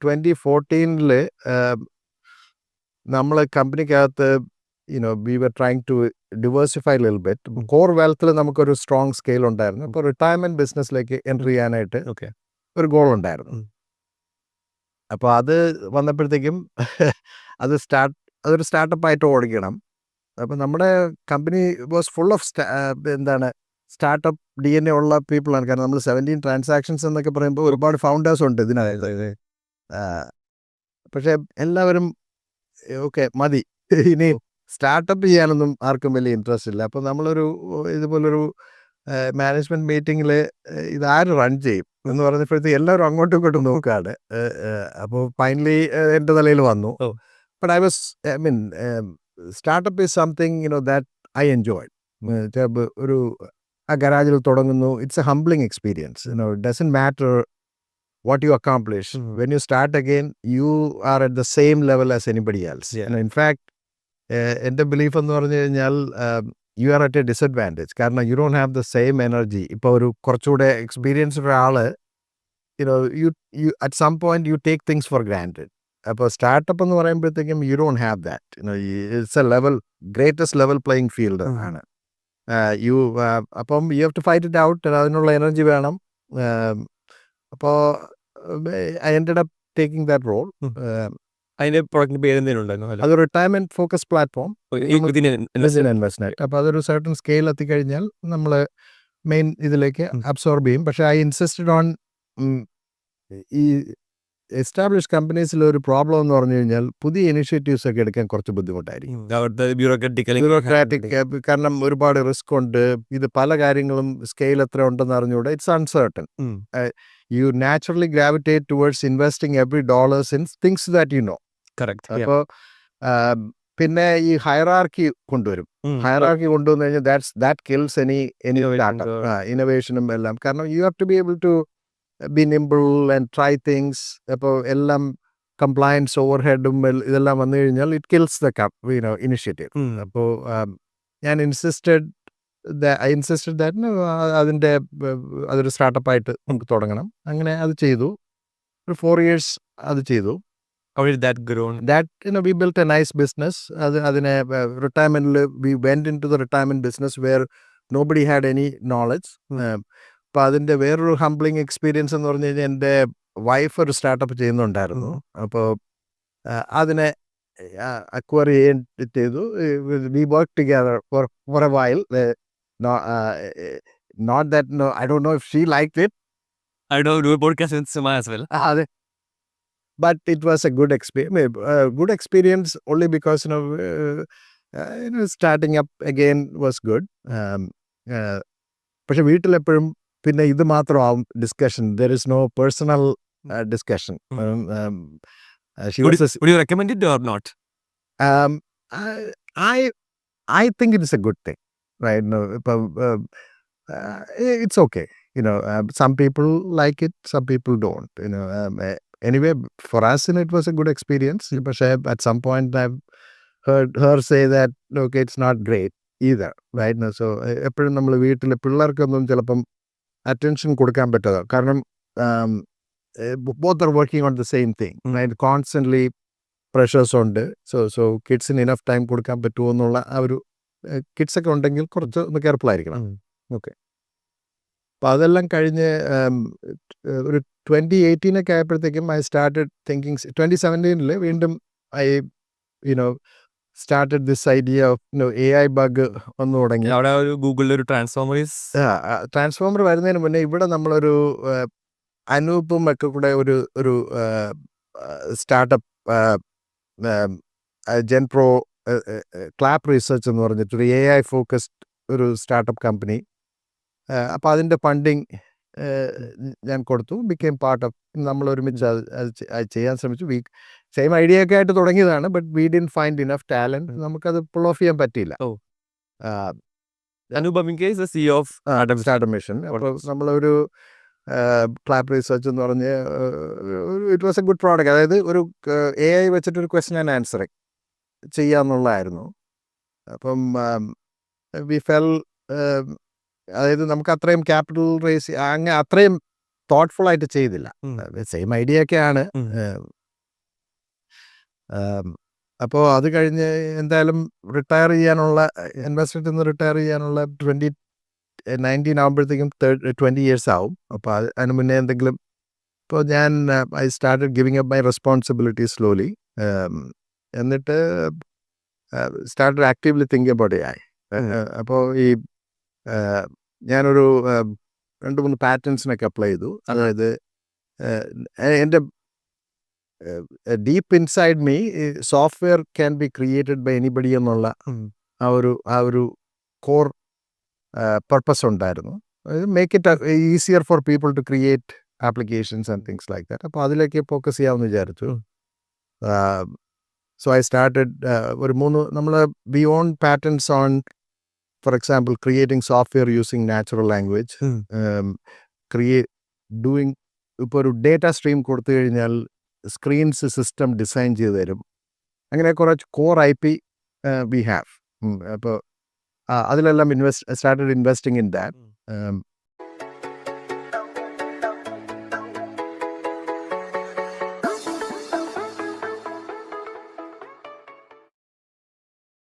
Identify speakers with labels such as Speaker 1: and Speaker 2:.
Speaker 1: 2014 നമ്മൾ കമ്പനിക്കകത്ത് we are trying to diversify little bit. Core വെൽത്തിൽ നമുക്കൊരു സ്ട്രോങ് സ്കെയിൽ ഉണ്ടായിരുന്നു. അപ്പോൾ റിട്ടയർമെൻറ്റ് ബിസിനസ്സിലേക്ക് എൻട്രി ചെയ്യാനായിട്ട് ഒരു ഗോൾ ഉണ്ടായിരുന്നു. അപ്പോൾ അത് വന്നപ്പോഴത്തേക്കും അതൊരു സ്റ്റാർട്ടപ്പായിട്ട് ഓടിക്കണം. അപ്പം നമ്മുടെ company was full of startup DNA ഉള്ള പീപ്പിളാണ്. കാരണം നമ്മൾ 17 ട്രാൻസാക്ഷൻസ് എന്നൊക്കെ പറയുമ്പോൾ ഒരുപാട് ഫൗണ്ടേഴ്സ് ഉണ്ട് ഇതിനകത്ത്. പക്ഷേ എല്ലാവരും ഓക്കെ മതി, ഇനി സ്റ്റാർട്ടപ്പ് ചെയ്യാനൊന്നും ആർക്കും വലിയ ഇൻട്രസ്റ്റ് ഇല്ല. അപ്പോൾ നമ്മളൊരു ഇതുപോലൊരു മാനേജ്മെൻറ്റ് മീറ്റിങ്ങിൽ ഇതാര് റൺ ചെയ്യും എന്ന് പറഞ്ഞപ്പോഴത്തേക്ക് എല്ലാവരും അങ്ങോട്ടും ഇങ്ങോട്ടും നോക്കുകയാണ്. അപ്പോൾ ഫൈനലി എൻ്റെ തലയിൽ വന്നു. But I mean startup is something that I enjoy. ഒരു ആ ഗരാജിൽ തുടങ്ങുന്നു. It's a humbling experience. It doesn't matter what you accomplish. When you start again, you are at the same level as anybody else. And in fact, എൻ്റെ belief എന്ന് പറഞ്ഞു കഴിഞ്ഞാൽ you are at a disadvantage. കാരണം you don't have the same energy. ഇപ്പോൾ ഒരു കുറച്ചുകൂടെ experienced ഒരാൾ you at some point you take things for granted. അപ്പോൾ സ്റ്റാർട്ടപ്പ് എന്ന് പറയുമ്പോഴത്തേക്കും you don't have that. It's a greatest level playing field ആണ്. അപ്പം you have to fight it out. അതിനുള്ള എനർജി വേണം. അപ്പോൾ I ended up taking that role.
Speaker 2: അതിന്റെ പ്രൊഡക്റ്റിന്റെ പേര് എന്തെങ്കിലും ഉണ്ടായിരുന്നു?
Speaker 1: അത് റിട്ടയർമെന്റ് ഫോക്കസ് പ്ലാറ്റ്ഫോം ഇൻവെസ്റ്റ്മെന്റ്. അപ്പോൾ അതൊരു സർട്ടൺ സ്കെയിൽ എത്തിക്കഴിഞ്ഞാൽ നമ്മൾ മെയിൻ ഇതിലേക്ക് അബ്സോർബ് ചെയ്യും. പക്ഷേ ഐ ഇൻസിസ്റ്റഡ് ഓൺ ഈ എസ്റ്റാബ്ലിഷ് കമ്പനീസിൽ ഒരു പ്രോബ്ലം എന്ന് പറഞ്ഞു കഴിഞ്ഞാൽ പുതിയ ഇനിഷ്യേറ്റീവ്സ് ഒക്കെ എടുക്കാൻ കുറച്ച് ബുദ്ധിമുട്ടായിരിക്കും. ബ്യൂറോക്രാറ്റിക്, കാരണം ഒരുപാട് റിസ്ക് ഉണ്ട്. ഇത് പല കാര്യങ്ങളും സ്കെയിൽ എത്ര ഉണ്ടെന്ന് അറിഞ്ഞുകൂടെ. It's uncertain. You naturally gravitate towards investing every dollars in things that you know. അപ്പോൾ പിന്നെ ഈ ഹയറാർക്കി കൊണ്ടുവരും. ഹയറാർക്കി കൊണ്ടുവന്നു കഴിഞ്ഞാൽ ദാറ്റ് കിൽസ് എനി ഇന്നോവേഷനും എല്ലാം. കാരണം you have to be able to be nimble and try things. അപ്പോൾ എല്ലാം കംപ്ലയൻസ് ഓവർഹെഡും ഇതെല്ലാം വന്നു കഴിഞ്ഞാൽ ഇറ്റ് കിൽസ് ദ ഇനിഷ്യേറ്റീവ്. അപ്പോൾ ഞാൻ ഇൻസിസ്റ്റഡ് ദാറ്റ് അതൊരു സ്റ്റാർട്ടപ്പായിട്ട് നമുക്ക് തുടങ്ങണം. അങ്ങനെ അത് ചെയ്തു. ഒരു 4 years അത് ചെയ്തു.
Speaker 2: How did that grow?
Speaker 1: We built a nice business. അതിനെ റിട്ടയർമെന്റിൽ we went into the retirement business where nobody had any knowledge. അപ്പോൾ അതിൻ്റെ വേറൊരു ഹംബ്ലിംഗ് എക്സ്പീരിയൻസ് എന്ന് പറഞ്ഞു കഴിഞ്ഞാൽ എൻ്റെ വൈഫ് ഒരു സ്റ്റാർട്ടപ്പ് ചെയ്യുന്നുണ്ടായിരുന്നു. അപ്പോൾ അതിനെ അക്വയർ ചെയ്തു. We work together for a while. Not that I don't know if she liked it.
Speaker 2: I don't do a podcast with Sima as well.
Speaker 1: അതെ. But it was a good experience only because starting up again was good. പക്ഷെ വീട്ടിലെപ്പോഴും പിന്നെ ഇത് മാത്രമാവും discussion. There is no personal discussion.
Speaker 2: Would you recommend it or not?
Speaker 1: I think it is a good thing, right? No, it's okay. Some people like it, some people don't. Anyway, for us, it was a good experience. But at some point, I've heard her say that, okay, it's not great either, right? No, so എപ്പോഴും നമ്മൾ വീട്ടിൽ പിള്ളേർക്കൊന്നും ചിലപ്പം attention കൊടുക്കാൻ പറ്റാതെ, കാരണം both are working on the same thing, right? Constantly pressures ഉണ്ട്. So കിഡ്സിന് enough time കൊടുക്കാൻ പറ്റുമോ എന്നുള്ള ആ ഒരു കിഡ്സൊക്കെ ഉണ്ടെങ്കിൽ കുറച്ച് ഒന്ന് കെയർഫുൾ ആയിരിക്കണം. ഓക്കെ. അപ്പോൾ അതെല്ലാം കഴിഞ്ഞ് ഒരു 2018 ആയപ്പോഴത്തേക്കും ഐ സ്റ്റാർട്ടഡ് തിങ്കിങ്. 2017 വീണ്ടും I started this idea of AI bug വന്നു തുടങ്ങി.
Speaker 2: അവിടെ ഒരു ഗൂഗിളിൽ ഒരു
Speaker 1: ട്രാൻസ്ഫോമർ വരുന്നതിന് മുന്നേ ഇവിടെ നമ്മളൊരു അനൂപും ഒക്കെ കൂടെ ഒരു സ്റ്റാർട്ടപ്പ് ജെൻപ്രോ ക്ലാപ്പ് റിസർച്ച് എന്ന് പറഞ്ഞിട്ടൊരു AI ഫോക്കസ്ഡ് ഒരു സ്റ്റാർട്ടപ്പ് കമ്പനി. അപ്പോൾ അതിൻ്റെ ഫണ്ടിങ് ഞാൻ കൊടുത്തു. Became part of. നമ്മൾ ഒരുമിച്ച് അത് ചെയ്യാൻ ശ്രമിച്ചു. സെയിം ഐഡിയ ഒക്കെ ആയിട്ട് തുടങ്ങിയതാണ്. But we didn't find enough talent. നമുക്കത് പുൾ ഓഫ് ചെയ്യാൻ പറ്റിയില്ല.
Speaker 2: CEO of
Speaker 1: startup mission. അപ്പോൾ നമ്മളൊരു ക്ലാപ്പ് റിസർച്ച് എന്ന് പറഞ്ഞ് it was A good product. അതായത് ഒരു AI വെച്ചിട്ടൊരു ക്വസ്റ്റ്യൻ ആൻഡ് ആൻസറിങ് ചെയ്യാന്നുള്ളതായിരുന്നു. അപ്പം വി ഫെൽ, അതായത് നമുക്ക് അത്രയും ക്യാപിറ്റൽ റേസ് അങ്ങനെ അത്രയും തോട്ട്ഫുൾ ആയിട്ട് ചെയ്തില്ല. സെയിം ഐഡിയ ഒക്കെയാണ്. അപ്പോൾ അത് കഴിഞ്ഞ് എന്തായാലും റിട്ടയർ ചെയ്യാനുള്ള ഇൻവെസ്റ്റ്മെൻറ്റിൽ നിന്ന് റിട്ടയർ ചെയ്യാനുള്ള 2019 ആകുമ്പോഴത്തേക്കും 20 years ആവും. അപ്പോൾ അതിന് മുന്നേ എന്തെങ്കിലും ഇപ്പോൾ ഞാൻ I started giving up my responsibility slowly. എന്നിട്ട് started actively think about AI. അപ്പോൾ ഈ ഞാനൊരു 2-3 പാറ്റേൺസിനൊക്കെ അപ്ലൈ ചെയ്തു. അതായത് എൻ്റെ deep inside me software can be created by anybody എന്നുള്ള ആ ഒരു കോർ പർപ്പസ് ഉണ്ടായിരുന്നു. Make it easier for people to create applications and things like that. അപ്പോൾ അതിലേക്ക് ഫോക്കസ് ചെയ്യാമെന്ന് വിചാരിച്ചു. സോ ഐ സ്റ്റാർട്ടഡ് ഒരു 3 നമ്മൾ we on patterns on, for example, creating software using natural language, doing ഇപ്പോൾ ഒരു ഡേറ്റ സ്ട്രീം കൊടുത്തു കഴിഞ്ഞാൽ സ്ക്രീൻസ് സിസ്റ്റം ഡിസൈൻ ചെയ്ത് തരും. അങ്ങനെ കുറച്ച് കോർ IP വി ഹാവ്. അപ്പോൾ അതിലെല്ലാം സ്റ്റാർട്ടഡ് ഇൻവെസ്റ്റിംഗ് ഇൻ ദാറ്റ്.